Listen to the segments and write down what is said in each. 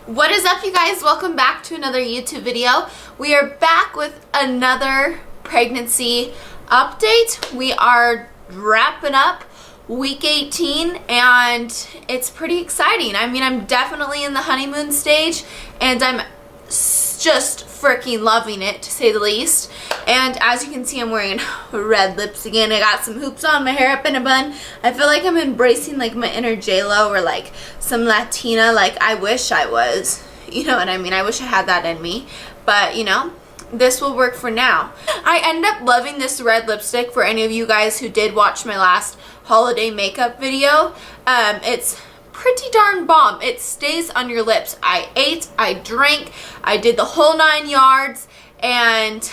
What is up, you guys? Welcome back to another YouTube video. We are back with another pregnancy update. We are wrapping up week 18 and it's pretty exciting. I mean, I'm definitely in the honeymoon stage and I'm just freaking loving it, to say the least. And as you can see, I'm wearing red lips again. I got some hoops on, my hair up in a bun. I feel like I'm embracing like my inner J-Lo or like some Latina, like I wish I was. You know what I mean? I wish I had that in me. But you know, this will work for now. I end up loving this red lipstick. For any of you guys who did watch my last holiday makeup video, it's pretty darn bomb. It stays on your lips. I ate, I drank, I did the whole 9 yards, and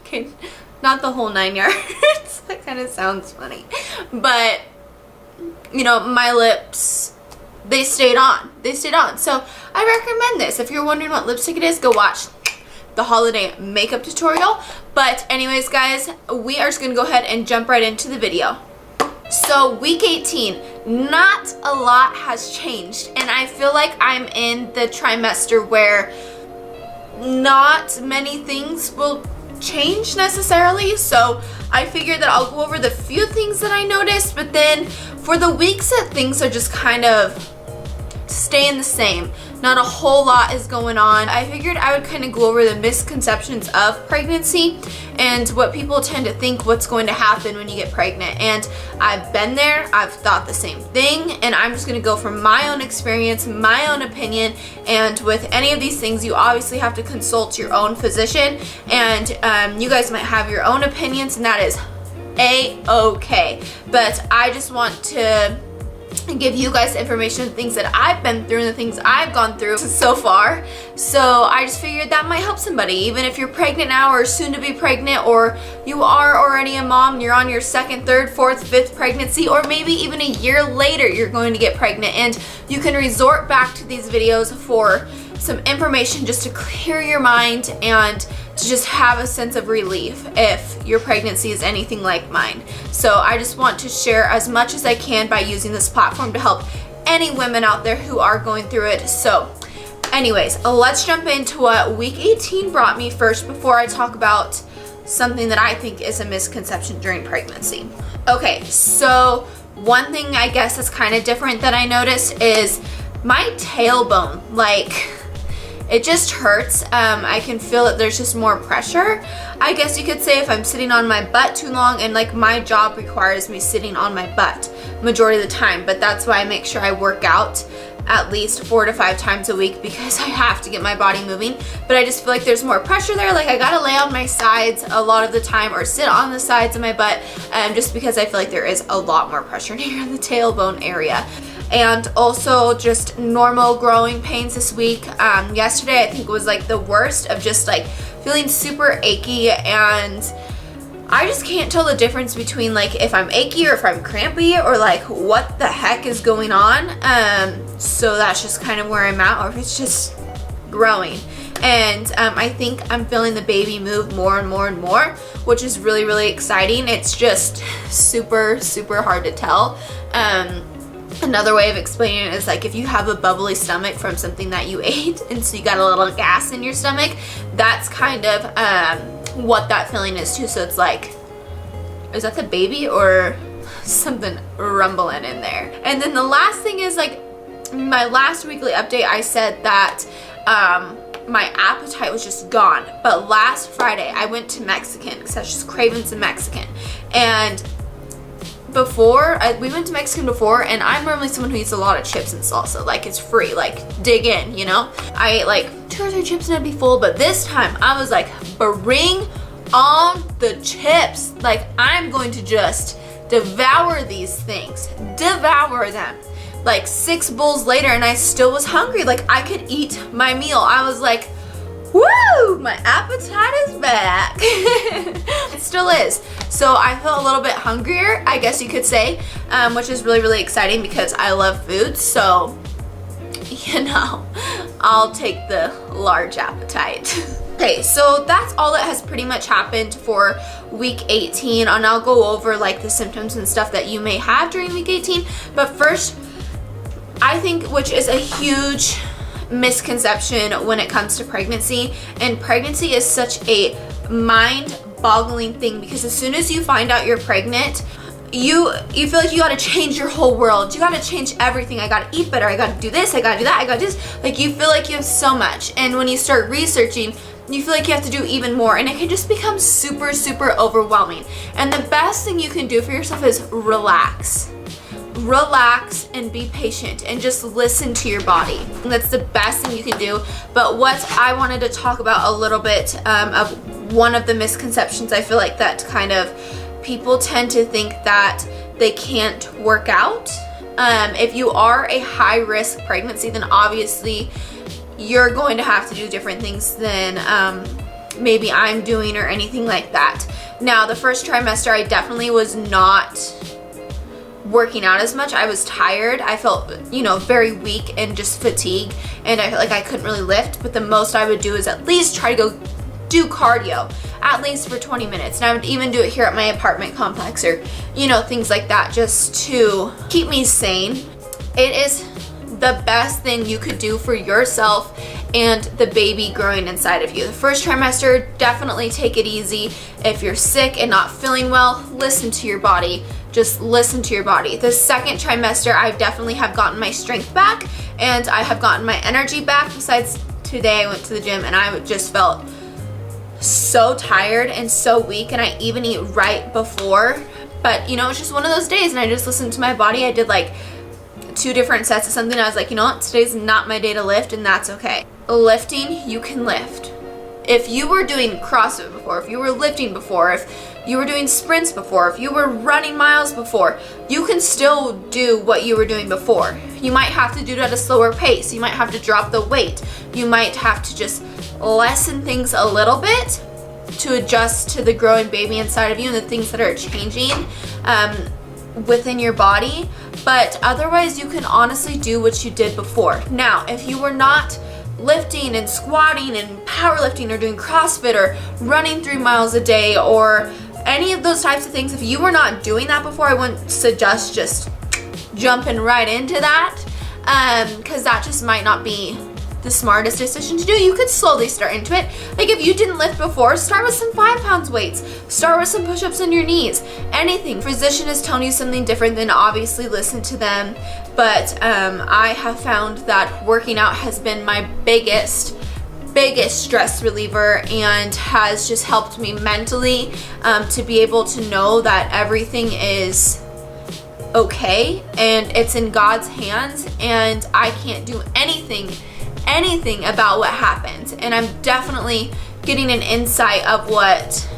okay, not the whole 9 yards. That kind of sounds funny, but you know, my lips, they stayed on. They stayed on. So I recommend this. If you're wondering what lipstick it is, go watch the holiday makeup tutorial. But anyways, guys, we are just gonna go ahead and jump right into the video. So week 18, not a lot has changed, and I feel like I'm in the trimester where not many things will change necessarily. So I figured that I'll go over the few things that I noticed, but then for the weeks that things are just kind of staying the same, not a whole lot is going on, I figured I would kind of go over the misconceptions of pregnancy and what people tend to think what's going to happen when you get pregnant. And I've been there, I've thought the same thing, and I'm just going to go from my own experience, my own opinion. And with any of these things, you obviously have to consult your own physician, and you guys might have your own opinions, and that is a-okay. But I just want to give you guys information, things that I've been through and the things I've gone through so far. So I just figured that might help somebody, even if you're pregnant now or soon to be pregnant, or you are already a mom, you're on your second, third, fourth, fifth pregnancy, or maybe even a year later you're going to get pregnant, and you can resort back to these videos for some information just to clear your mind and to just have a sense of relief if your pregnancy is anything like mine. So I just want to share as much as I can by using this platform to help any women out there who are going through it. So anyways, let's jump into what week 18 brought me first before I talk about something that I think is a misconception during pregnancy. Okay, so one thing I guess that's kind of different that I noticed is my tailbone. Like, it just hurts. I can feel that there's just more pressure, I guess you could say, if I'm sitting on my butt too long, and like my job requires me sitting on my butt majority of the time, but that's why I make sure I work out at least 4 to 5 times a week, because I have to get my body moving. But I just feel like there's more pressure there. Like, I gotta lay on my sides a lot of the time or sit on the sides of my butt, just because I feel like there is a lot more pressure here in the tailbone area. And also just normal growing pains this week. Yesterday I think was like the worst, of just like feeling super achy, and I just can't tell the difference between like if I'm achy or if I'm crampy or like what the heck is going on. So that's just kind of where I'm at, or if it's just growing. And I think I'm feeling the baby move more and more and more, which is really, really exciting. It's just super, super hard to tell. Another way of explaining it is like if you have a bubbly stomach from something that you ate, and so you got a little gas in your stomach, that's kind of what that feeling is too. So it's like, is that the baby or something rumbling in there? And then the last thing is, like, my last weekly update, I said that my appetite was just gone. But last Friday I went to Mexican because I was just craving some Mexican. And before, we went to Mexican before, and I'm normally someone who eats a lot of chips and salsa. Like, it's free, like, dig in, you know? I ate like 2 or 3 chips and I'd be full, but this time I was like, bring on the chips. Like, I'm going to just devour these things, devour them. Like 6 bowls later and I still was hungry. Like, I could eat my meal. I was like, woo, my appetite is back. It still is. So I feel a little bit hungrier, I guess you could say, which is really, really exciting because I love food. So, you know, I'll take the large appetite. Okay, so that's all that has pretty much happened for week 18, and I'll go over like the symptoms and stuff that you may have during week 18. But first, I think, which is a huge misconception when it comes to pregnancy. And pregnancy is such a mind-boggling thing, because as soon as you find out you're pregnant, you feel like you gotta change your whole world. You gotta change everything. I gotta eat better. I gotta do this. I gotta do that. I gotta do this. Like, you feel like you have so much. And when you start researching, you feel like you have to do even more, and it can just become super, super overwhelming. And the best thing you can do for yourself is relax. Relax and be patient and just listen to your body. That's the best thing you can do. But what I wanted to talk about a little bit of one of the misconceptions, I feel like that kind of people tend to think that they can't work out. If you are a high risk pregnancy, then obviously you're going to have to do different things than maybe I'm doing or anything like that. Now, the first trimester, I definitely was not working out as much. I was tired. I felt, very weak and just fatigued, and I felt like I couldn't really lift. But the most I would do is at least try to go do cardio, at least for 20 minutes. And I would even do it here at my apartment complex, or, things like that, just to keep me sane. It is the best thing you could do for yourself and the baby growing inside of you. The first trimester, definitely take it easy. If you're sick and not feeling well, listen to your body. Just listen to your body. The second trimester, I definitely have gotten my strength back, and I have gotten my energy back. Besides today, I went to the gym and I just felt so tired and so weak, and I even eat right before. But it's just one of those days, and I just listened to my body. I did like 2 different sets of something. I was like, you know what, today's not my day to lift, and that's okay. Lifting, you can lift. If you were doing CrossFit before, if you were lifting before, if you were doing sprints before, if you were running miles before, you can still do what you were doing before. You might have to do it at a slower pace. You might have to drop the weight. You might have to just lessen things a little bit to adjust to the growing baby inside of you and the things that are changing within your body. But otherwise, you can honestly do what you did before. Now, if you were not lifting and squatting and powerlifting or doing CrossFit or running 3 miles a day or any of those types of things, if you were not doing that before, I wouldn't suggest just jumping right into that, because that just might not be the smartest decision to do. You could slowly start into it. Like, if you didn't lift before, start with some 5 pounds weights. Start with some push-ups on your knees. Anything. Physician is telling you something different, then obviously listen to them. But I have found that working out has been my biggest stress reliever, and has just helped me mentally to be able to know that everything is okay and it's in God's hands, and I can't do anything about what happens. And I'm definitely getting an insight of what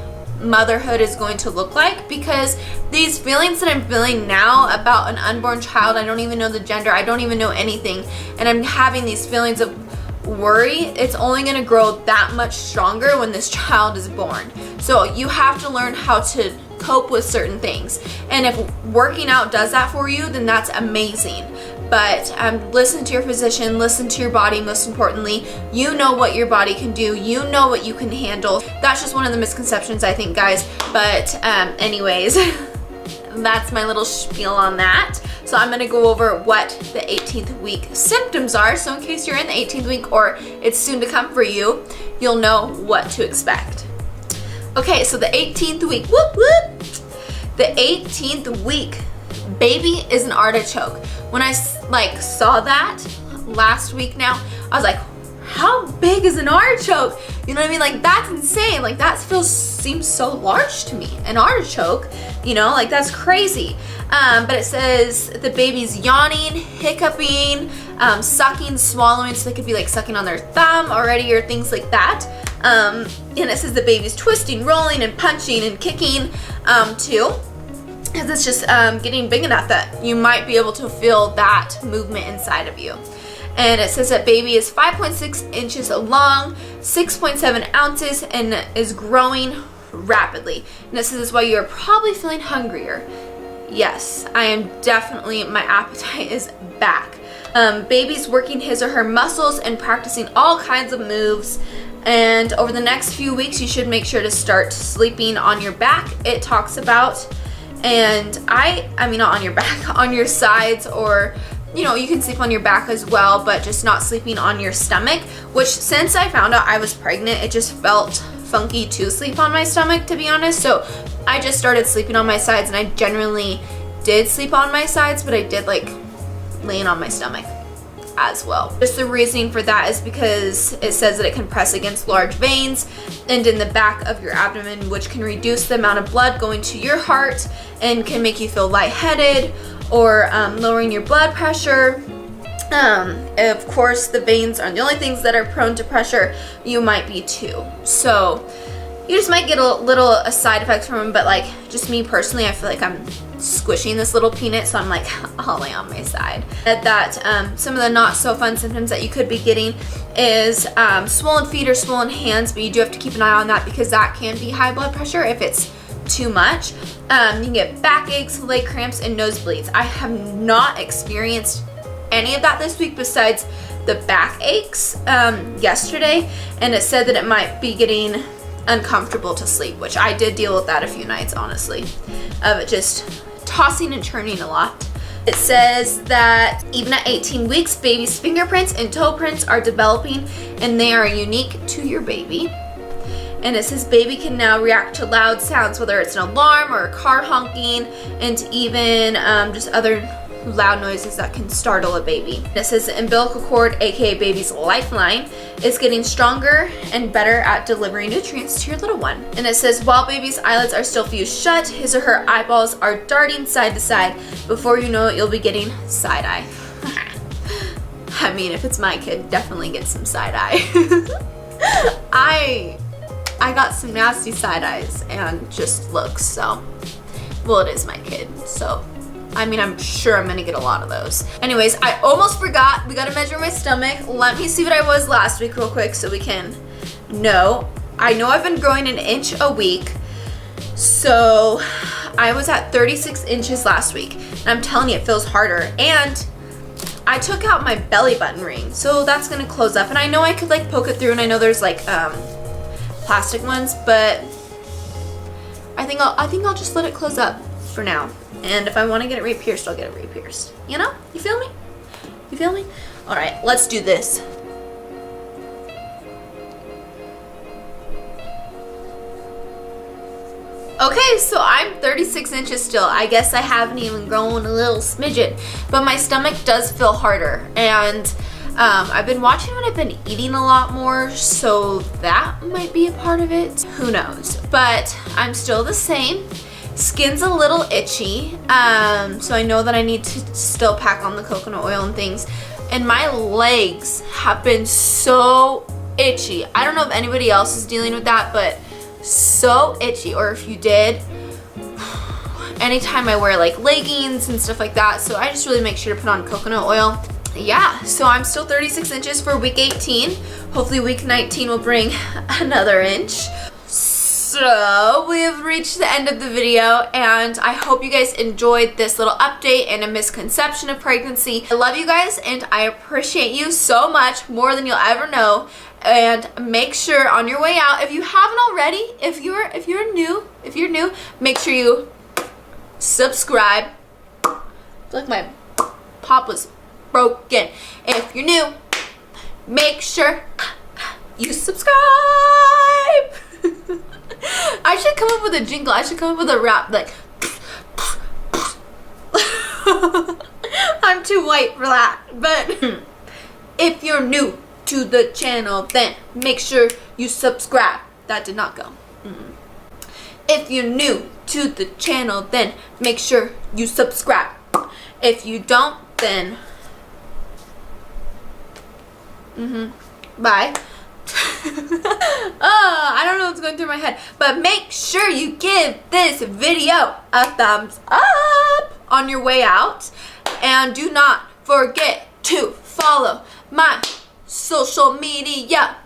motherhood is going to look like, because these feelings that I'm feeling now about an unborn child, I don't even know the gender, I don't even know anything, and I'm having these feelings of worry, it's only going to grow that much stronger when this child is born. So you have to learn how to cope with certain things, and if working out does that for you, then that's amazing. But listen to your physician, listen to your body. Most importantly, you know what your body can do, you know what you can handle. That's just one of the misconceptions, I think, guys. But anyways, that's my little spiel on that. So I'm going to go over what the 18th week symptoms are, so in case you're in the 18th week or it's soon to come for you, you'll know what to expect. Okay, so the 18th week, whoop whoop, the 18th week, baby is an artichoke. When I saw that last week now, I was like, how big is an artichoke? You know what I mean? Like, that's insane. Like, that seems so large to me. An artichoke, that's crazy. But it says the baby's yawning, hiccuping, sucking, swallowing, so they could be like sucking on their thumb already or things like that. And it says the baby's twisting, rolling, and punching and kicking too. Because it's just getting big enough that you might be able to feel that movement inside of you. And it says that baby is 5.6 inches long, 6.7 ounces, and is growing rapidly. And it says this is why you're probably feeling hungrier. Yes, I am definitely, my appetite is back. Baby's working his or her muscles and practicing all kinds of moves. And over the next few weeks, you should make sure to start sleeping on your back, it talks about. And I mean not on your back, on your sides, or you know, you can sleep on your back as well, but just not sleeping on your stomach, which since I found out I was pregnant, it just felt funky to sleep on my stomach, to be honest. So I just started sleeping on my sides, and I generally did sleep on my sides, but I did like laying on my stomach as well. Just the reasoning for that is because it says that it can press against large veins and in the back of your abdomen, which can reduce the amount of blood going to your heart and can make you feel lightheaded or lowering your blood pressure. Of course, the veins aren't the only things that are prone to pressure. You might be too. So you just might get a little side effects from them, but like just me personally, I feel like I'm squishing this little peanut, so I'm like, I'll lay on my side. That some of the not so fun symptoms that you could be getting is swollen feet or swollen hands, but you do have to keep an eye on that because that can be high blood pressure if it's too much. You can get backaches, leg cramps, and nosebleeds. I have not experienced any of that this week besides the backaches yesterday, and it said that it might be getting uncomfortable to sleep, which I did deal with that a few nights, honestly, of it just tossing and turning a lot. It says that even at 18 weeks, baby's fingerprints and toe prints are developing, and they are unique to your baby. And it says baby can now react to loud sounds, whether it's an alarm or a car honking, and even just other loud noises that can startle a baby. It says the umbilical cord, aka baby's lifeline, is getting stronger and better at delivering nutrients to your little one. And it says while baby's eyelids are still fused shut, his or her eyeballs are darting side to side. Before you know it, you'll be getting side eye. I mean, if it's my kid, definitely get some side eye. I got some nasty side eyes and just looks, so, well, it is my kid, so I mean, I'm sure I'm gonna get a lot of those. Anyways, I almost forgot. We gotta measure my stomach. Let me see what I was last week real quick so we can know. I know I've been growing an inch a week. So I was at 36 inches last week. And I'm telling you, it feels harder. And I took out my belly button ring. So that's gonna close up. And I know I could like poke it through, and I know there's like plastic ones, but I think I'll just let it close up for now. And if I want to get it re-pierced, I'll get it re-pierced. You know? You feel me? You feel me? All right, let's do this. Okay, so I'm 36 inches still. I guess I haven't even grown a little smidget, but my stomach does feel harder. And I've been watching when I've been eating a lot more, so that might be a part of it. Who knows? But I'm still the same. Skin's a little itchy, so I know that I need to still pack on the coconut oil and things. And my legs have been so itchy. I don't know if anybody else is dealing with that, but so itchy. Or if you did, anytime I wear like leggings and stuff like that, so I just really make sure to put on coconut oil. Yeah, so I'm still 36 inches for week 18. Hopefully week 19 will bring another inch. So we have reached the end of the video, and I hope you guys enjoyed this little update and a misconception of pregnancy. I love you guys, and I appreciate you so much, more than you'll ever know. And make sure on your way out, if you haven't already, if you're new, make sure you subscribe. I feel like my pop was broken. If you're new, make sure you subscribe. I should come up with a jingle. I should come up with a rap like I'm too white for that. But if you're new to the channel, then make sure you subscribe. That did not go. If you're new to the channel, then make sure you subscribe. If you don't, then bye. I don't know what's going through my head, but make sure you give this video a thumbs up on your way out, and do not forget to follow my social media.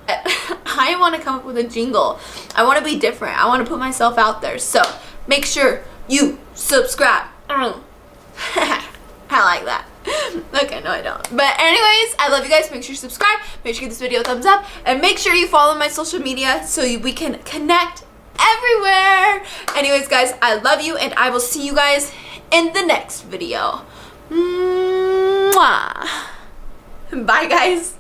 I want to come up with a jingle. I want to be different. I want to put myself out there, so make sure you subscribe. I like that. Okay, no I don't. But anyways, I love you guys. Make sure you subscribe. Make sure you give this video a thumbs up. And make sure you follow my social media so we can connect everywhere. Anyways, guys, I love you, and I will see you guys in the next video. Mwah. Bye, guys.